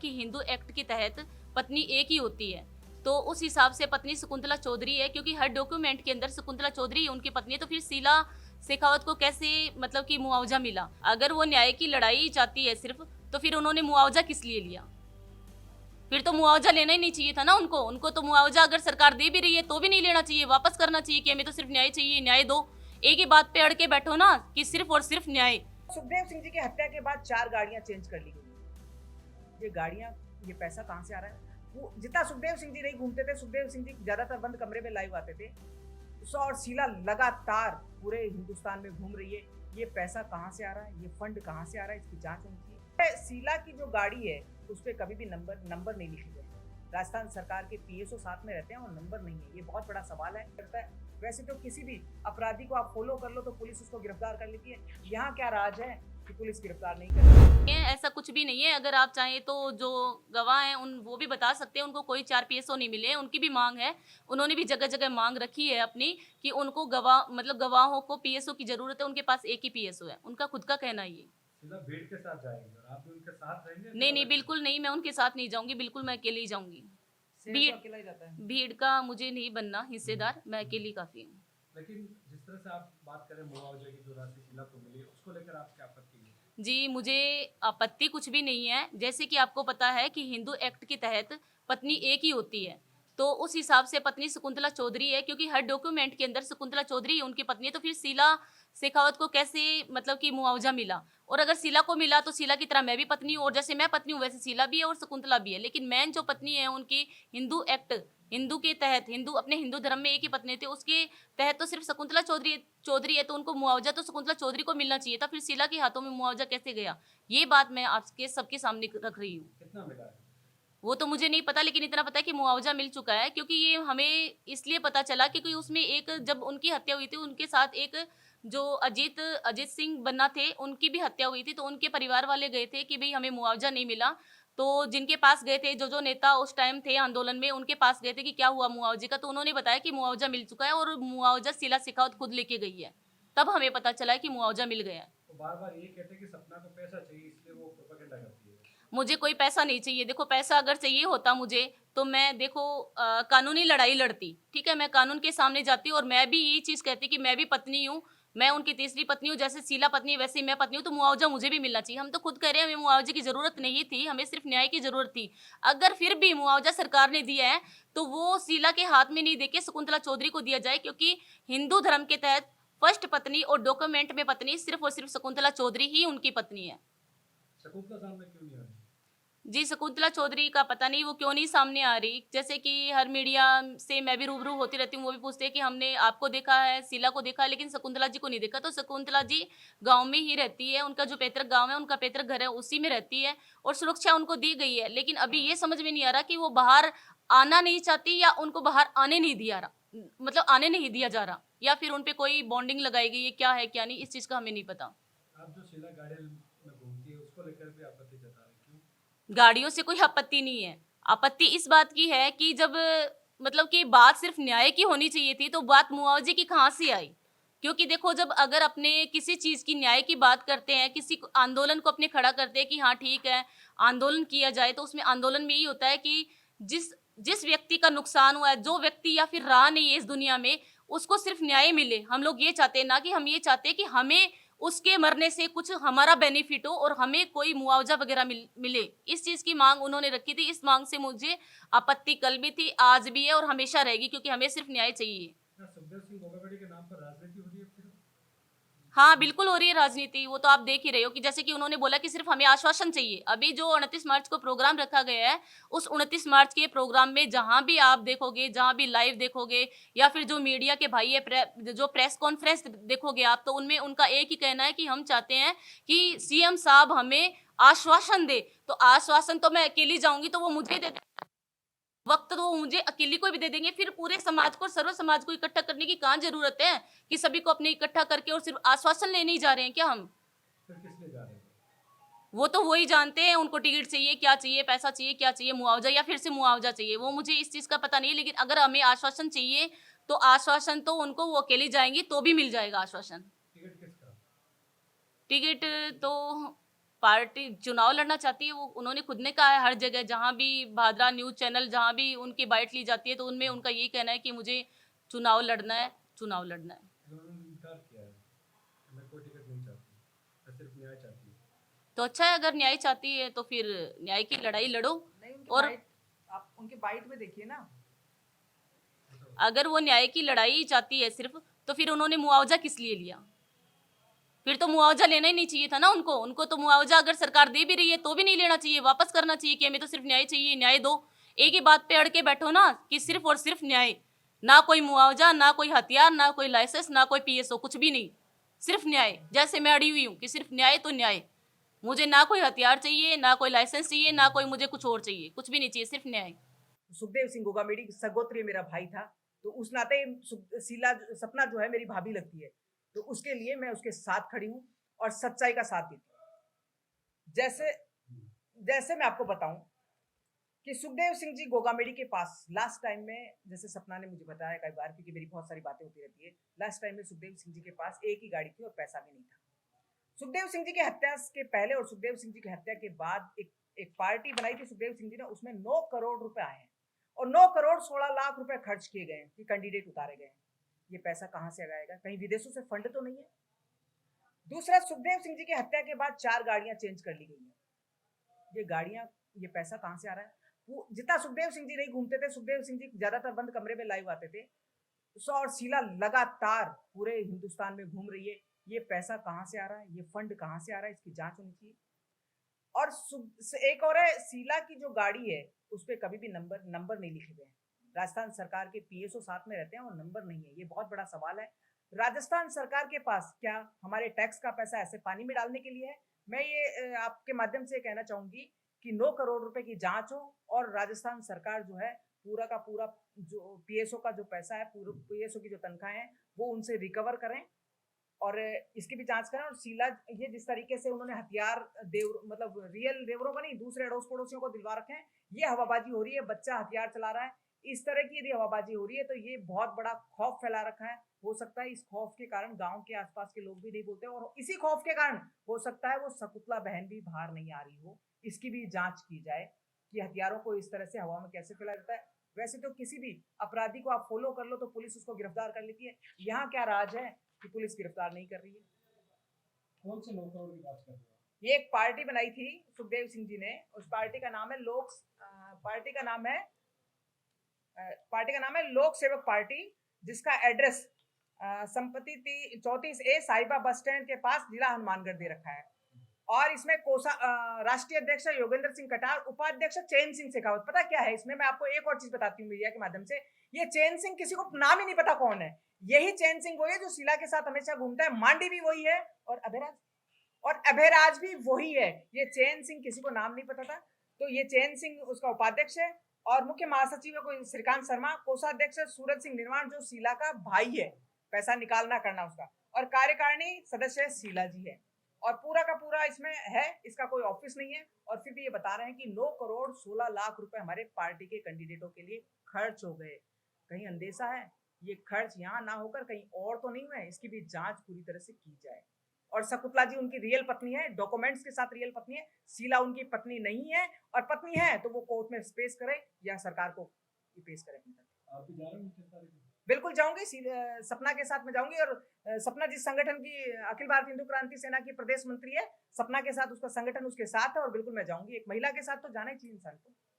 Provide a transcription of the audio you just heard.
कि हिंदू एक्ट के तहत पत्नी एक ही होती है, तो उस हिसाब से पत्नी शकुंतला चौधरी है, क्योंकि हर डॉक्यूमेंट के अंदर शकुंतला चौधरी उनकी पत्नी है। तो फिर शीला शेखावत को कैसे मतलब कि मुआवजा मिला? अगर वो न्याय की लड़ाई चाहती है सिर्फ, तो फिर उन्होंने मुआवजा किस लिए लिया? फिर तो मुआवजा लेना ही नहीं चाहिए था ना उनको तो मुआवजा अगर सरकार दे भी रही है तो भी नहीं लेना चाहिए, वापस करना चाहिए कि हमें तो सिर्फ न्याय चाहिए, न्याय दो। एक ही बात पे अड़ के बैठो ना कि सिर्फ और सिर्फ न्याय। सुखदेव सिंह जी की हत्या के बाद 4 गाड़ियां चेंज कर ली गई। ये गाड़ियां, ये पैसा कहां से आ रहा है? वो जितना सुखदेव सिंह जी नहीं घूमते थे, सुखदेव सिंह जी ज्यादातर बंद कमरे में लाइव आते थे, और शीला लगातार पूरे हिंदुस्तान में घूम रही है। ये पैसा कहां से आ रहा है, ये फंड कहां से आ रहा है, इसकी जांच होनी चाहिए। शीला की जो गाड़ी है उस पर कभी भी नंबर नहीं लिखे गए। राजस्थान सरकार के पीएसओ साथ में रहते हैं और नंबर नहीं है। ये बहुत बड़ा सवाल है। वैसे तो किसी भी अपराधी को आप फॉलो कर लो तो पुलिस उसको गिरफ्तार कर लेती है। यहाँ क्या राज है कि पुलिस गिरफ्तार नहीं करती? ऐसा कुछ भी नहीं है। अगर आप चाहें तो जो गवाह हैं उन वो भी बता सकते हैं, उनको कोई 4 पीएसओ नहीं मिले, उनकी भी मांग है। उन्होंने भी जगह जगह मांग रखी है अपनी कि उनको गवाह मतलब गवाहों को पीएसओ की जरूरत है। उनके पास एक ही पीएसओ है, उनका खुद का कहना ही है। भीड़ के साथ जाएंगे और आप भी उनके साथ रहेंगे? नहीं नहीं, बिल्कुल नहीं, मैं उनके साथ नहीं जाऊंगी, बिल्कुल मैं अकेले ही जाऊंगी। भीड़ अकेला ही जाता है। भीड़ का मुझे नहीं बनना हिस्सेदार, मैं अकेली काफी हूँ। लेकिन जिस तरह से आप बात करें मुआवजे की जो राशि शीला को मिली, उसको लेकर आप क्या आपत्ति है? जी, मुझे आपत्ति कुछ भी नहीं है। जैसे कि आपको पता है कि हिंदू एक्ट के तहत पत्नी एक ही होती है, तो उस हिसाब से पत्नी शकुंतला चौधरी है, क्योंकि हर डॉक्यूमेंट के अंदर शकुंतला चौधरी उनकी पत्नी है। तो फिर शीला शेखावत को कैसे मतलब कि मुआवजा मिला? और अगर शीला को मिला तो शीला की तरह मैं भी पत्नी हूँ, और जैसे मैं पत्नी हूँ वैसे शीला भी है और शकुंतला भी है। लेकिन मेन जो पत्नी है उनकी हिंदू एक्ट, हिंदू के तहत, हिंदू अपने हिंदू धर्म में एक ही पत्नी थे, उसके तहत तो सिर्फ शकुंतला चौधरी है, तो उनको मुआवजा तो शकुंतला चौधरी को मिलना चाहिए था। फिर शीला के हाथों में मुआवजा कैसे गया? ये बात मैं आपके सबके सामने रख रही हूँ। कितना मिला है? वो तो मुझे नहीं पता, लेकिन इतना पता है कि मुआवजा मिल चुका है। क्योंकि ये हमें इसलिए पता चला क्योंकि उसमें एक, जब उनकी हत्या हुई थी उनके साथ एक जो अजीत सिंह बन्ना थे, उनकी भी हत्या हुई थी। तो उनके परिवार वाले गए थे कि भाई हमें मुआवजा नहीं मिला। तो जिनके पास गए थे, जो नेता उस टाइम थे आंदोलन में, उनके पास गए थे कि क्या हुआ मुआवजे का, तो उन्होंने बताया कि मुआवजा मिल चुका है और मुआवजा शीला शेखावत खुद लेके गई है। तब हमें पता चला है कि मुआवजा मिल गया है। तो बार बार ये कहते हैं कि सपना को पैसा चाहिए, इसलिए वो प्रोपेगेंडा करती है। मुझे कोई पैसा नहीं चाहिए। देखो, पैसा अगर चाहिए होता मुझे तो मैं देखो कानूनी लड़ाई लड़ती, ठीक है, मैं कानून के सामने जाती और मैं भी यही चीज कहती कि मैं भी पत्नी हूँ, मैं उनकी तीसरी पत्नी हूँ। जैसे शीला पत्नी है वैसे ही मैं पत्नी हूँ, तो मुआवजा मुझे भी मिलना चाहिए। हम तो खुद कह रहे हैं हमें मुआवजे की जरूरत नहीं थी, हमें सिर्फ न्याय की जरूरत थी। अगर फिर भी मुआवजा सरकार ने दिया है तो वो शीला के हाथ में नहीं देके शकुंतला चौधरी को दिया जाए, क्योंकि हिंदू धर्म के तहत फर्स्ट पत्नी और डॉक्यूमेंट में पत्नी सिर्फ और सिर्फ शकुंतला चौधरी ही उनकी पत्नी है। शकुंतला सामने क्यों नहीं आ रही? जी, शकुंतला चौधरी का पता नहीं वो क्यों नहीं सामने आ रही। जैसे कि हर मीडिया से मैं भी रूबरू होती रहती हूँ, वो भी पूछते हैं कि हमने आपको देखा है, शीला को देखा है, लेकिन शकुंतला जी को नहीं देखा। तो शकुंतला जी गांव में ही रहती है, उनका जो पैतृक गांव है, उनका पैतृक घर है, उसी में रहती है और सुरक्षा उनको दी गई है। लेकिन अभी ये समझ में नहीं आ रहा कि वो बाहर आना नहीं चाहती या उनको बाहर आने नहीं दिया रहा, मतलब आने नहीं दिया जा रहा, या फिर उनपे कोई बॉन्डिंग लगाई गई है, क्या है क्या नहीं, इस चीज का हमें नहीं पता। आप जो शीला गाड़ी में घूमती है उसको लेकर भी आपत्ति जता रहे हैं, क्यों? गाड़ियों से कोई आपत्ति नहीं है। आपत्ति इस बात की है कि जब मतलब कि बात सिर्फ न्याय की होनी चाहिए थी, तो बात मुआवजे की कहाँ से आई? क्योंकि देखो, जब अगर अपने किसी चीज की न्याय की बात करते हैं, किसी आंदोलन को अपने खड़ा करते हैं कि हाँ ठीक है आंदोलन किया जाए, तो उसमें आंदोलन में यही होता है कि जिस जिस व्यक्ति का नुकसान हुआ है, जो व्यक्ति या फिर रहा नहीं है इस दुनिया में, उसको सिर्फ न्याय मिले। हम लोग ये चाहते हैं ना, कि हम ये चाहते हैं कि हमें उसके मरने से कुछ हमारा बेनिफिट हो और हमें कोई मुआवजा वगैरह मिले। इस चीज की मांग उन्होंने रखी थी। इस मांग से मुझे आपत्ति कल भी थी, आज भी है और हमेशा रहेगी, क्योंकि हमें सिर्फ न्याय चाहिए। सुखदेव सिंह गोगावड़ी के नाम पर राजनीति हो रही है फिर? हाँ, बिल्कुल हो रही है राजनीति। वो तो आप देख ही रहे हो कि जैसे कि उन्होंने बोला कि सिर्फ हमें आश्वासन चाहिए। अभी जो 29 मार्च को प्रोग्राम रखा गया है, उस 29 मार्च के प्रोग्राम में जहां भी आप देखोगे, जहां भी लाइव देखोगे या फिर जो मीडिया के भाई है, जो प्रेस कॉन्फ्रेंस देखोगे आप, तो उनमें उनका एक ही कहना है कि हम चाहते हैं कि सीएम साहब हमें आश्वासन दे। तो आश्वासन तो मैं अकेली जाऊंगी तो वो मुझे दे, वक्त तो वो मुझे अकेली को भी दे देंगे। फिर पूरे समाज को, सर्व समाज को इकट्ठा करने की कहाँ जरूरत है कि सभी को अपने इकट्ठा करके और सिर्फ आश्वासन लेने ही जा रहे हैं क्या हम? फिर किस लिए जा रहे हैं? वो तो वही जानते हैं, उनको टिकट चाहिए, क्या चाहिए, पैसा चाहिए, क्या चाहिए, मुआवजा या फिर से मुआवजा चाहिए, वो मुझे इस चीज का पता नहीं है। लेकिन अगर हमें आश्वासन चाहिए तो आश्वासन तो उनको, वो अकेली जाएंगी तो भी मिल जाएगा आश्वासन। टिकट किसका? टिकट तो पार्टी चुनाव लड़ना चाहती है, वो उन्होंने खुद ने कहा है हर जगह, जहाँ भी भादरा न्यूज़ चैनल जहाँ भी उनकी बाइट ली जाती है तो उनमें उनका यही कहना है कि मुझे चुनाव लड़ना है, चुनाव लड़ना है। उन्होंने इनकार किया है, मैं कोई टिकट नहीं चाहती, मैं सिर्फ न्याय चाहती हूँ। तो अच्छा है, अगर न्याय चाहती है तो फिर न्याय की लड़ाई लड़ो। नहीं, उनकी और बाइट आप उनकी बाइट में देखिए ना। अगर वो न्याय की लड़ाई चाहती है सिर्फ, तो फिर उन्होंने मुआवजा किस लिए लिया? फिर तो मुआवजा लेना ही नहीं चाहिए था ना उनको। उनको तो मुआवजा अगर सरकार दे भी रही है तो भी नहीं लेना चाहिए, वापस करना चाहिए कि हमें तो सिर्फ न्याय चाहिए, न्याय दो। एक ही बात पे अड़ के बैठो ना कि सिर्फ और सिर्फ न्याय, ना कोई मुआवजा, ना कोई हथियार, ना कोई लाइसेंस, ना कोई पीएसओ, कुछ भी नहीं, सिर्फ न्याय। जैसे मैं अड़ी हुई हूँ कि सिर्फ न्याय तो न्याय, मुझे ना कोई हथियार चाहिए, ना कोई लाइसेंस चाहिए, ना कोई मुझे कुछ और चाहिए, कुछ भी नहीं चाहिए, सिर्फ न्याय। सुखदेव सिंह गोगामेडी सगोत्री मेरा भाई था, तो उस नाते शीला सपना जो है मेरी भाभी लगती है, तो उसके लिए मैं उसके साथ खड़ी हूँ और सच्चाई का साथ देती हूँ। जैसे जैसे मैं आपको बताऊं कि सुखदेव सिंह जी गोगामेडी के पास लास्ट टाइम में, जैसे सपना ने मुझे बताया कई बार, क्योंकि मेरी बहुत सारी बातें होती रहती है, लास्ट टाइम में सुखदेव सिंह जी के पास एक ही गाड़ी थी और पैसा भी नहीं था। सुखदेव सिंह जी की हत्या के पहले और सुखदेव सिंह जी की हत्या के बाद एक पार्टी बनाई थी सुखदेव सिंह जी ने, उसमें 9 करोड़ रुपए आए हैं और 9 करोड़ 16 लाख रुपए खर्च किए गए हैं कि कैंडिडेट उतारे गए हैं। ये पैसा कहां से आएगा? कहीं विदेशों से फंड तो नहीं है? दूसरा, सुखदेव सिंह जी की हत्या के बाद 4 गाड़ियां चेंज कर ली गई हैं। ये गाड़ियां, ये पैसा कहां से आ रहा है? जितना सुखदेव सिंह जी नहीं घूमते थे, सुखदेव सिंह जी ज्यादातर बंद कमरे में लाइव आते थे, और शीला लगातार पूरे हिंदुस्तान में घूम रही है। ये पैसा कहां से आ रहा है? ये फंड कहां से आ रहा है? इसकी जांच होनी चाहिए। और एक और है, शीला की जो गाड़ी है उस पर कभी भी नंबर नहीं लिखे गए हैं। राजस्थान सरकार के पीएसओ साथ में रहते हैं और नंबर नहीं है। ये बहुत बड़ा सवाल है। राजस्थान सरकार के पास क्या हमारे टैक्स का पैसा ऐसे पानी में डालने के लिए है? मैं ये आपके माध्यम से कहना चाहूंगी कि 9 करोड़ रुपए की जांच हो और राजस्थान सरकार जो है पूरा का पूरा जो पीएसओ का जो पैसा है, पूरे पीएसओ की जो तनख्वाहें हैं वो उनसे रिकवर करें और इसकी भी जांच करें। और शीला, ये जिस तरीके से उन्होंने हथियार मतलब रियल देवरों को नहीं, दूसरे अड़ोस पड़ोसियों को दिलवा रखे हैं, ये हवाबाजी हो रही है। बच्चा हथियार चला रहा है, इस तरह की यदि हवाबाजी हो रही है तो ये बहुत बड़ा खौफ फैला रखा है। हो सकता है इस खौफ के कारण गांव के आसपास के लोग भी नहीं बोलते और इसी खौफ के कारण हो सकता है वो शकुंतला बहन भी बाहर नहीं आ रही हो। इसकी भी जांच की जाए कि हथियारों को इस तरह से हवा में कैसे फैलाया जाता है। वैसे तो किसी भी अपराधी को आप फॉलो कर लो तो पुलिस उसको गिरफ्तार कर लेती है। यहाँ क्या राज है कि पुलिस गिरफ्तार नहीं कर रही है? कौन से 9 करोड़ की बात कर रहे हो? ये एक पार्टी बनाई थी सुखदेव सिंह जी ने, उस पार्टी का नाम है पार्टी का नाम है लोक सेवक पार्टी, जिसका एड्रेस संपत्ति 34A साहिबा बस स्टैंड के पास जिला हनुमानगढ़ दे रखा है। और इसमें राष्ट्रीय अध्यक्ष योगेंद्र सिंह कटार, उपाध्यक्ष चैन सिंह शेखावत। पता क्या है इसमें? मैं आपको एक और चीज बताती हूँ मीडिया के माध्यम से। ये चैन सिंह किसी को नाम ही नहीं पता कौन है। यही चैन सिंह वही है जो शीला के साथ हमेशा घूमता है। मांडी भी वही है और अभयराज भी वही है। ये चैन सिंह किसी को नाम नहीं पता था, तो ये चैन सिंह उसका उपाध्यक्ष है और मुख्य महासचिव है कोई श्रीकांत शर्मा, कोषाध्यक्ष सूरज सिंह निर्माण जो शीला का भाई है, पैसा निकालना करना उसका, और कार्यकारिणी सदस्य शीला जी है। और पूरा का पूरा इसमें है, इसका कोई ऑफिस नहीं है। और फिर भी ये बता रहे हैं कि 9 करोड़ 16 लाख रुपए हमारे पार्टी के कैंडिडेटों के लिए खर्च हो गए। कहीं अंदेशा है ये खर्च यहाँ ना होकर कहीं और तो नहीं हुए? इसकी भी जांच पूरी तरह से की जाए। और शकुंतला जी उनकी रियल पत्नी है, डॉक्यूमेंट्स के साथ रियल पत्नी है। शीला उनकी पत्नी नहीं है, और पत्नी है तो वो कोर्ट में पेश करे या सरकार को पेश करे। आप भी जा रहे हो? बिल्कुल जाऊंगी, सपना के साथ में जाऊंगी। और सपना जिस संगठन की अखिल भारतीय हिंदू क्रांति सेना की प्रदेश मंत्री है, सपना के साथ उसका संगठन उसके साथ है और बिल्कुल मैं जाऊंगी। एक महिला के साथ तो जाना ही चाहिए इंसान को।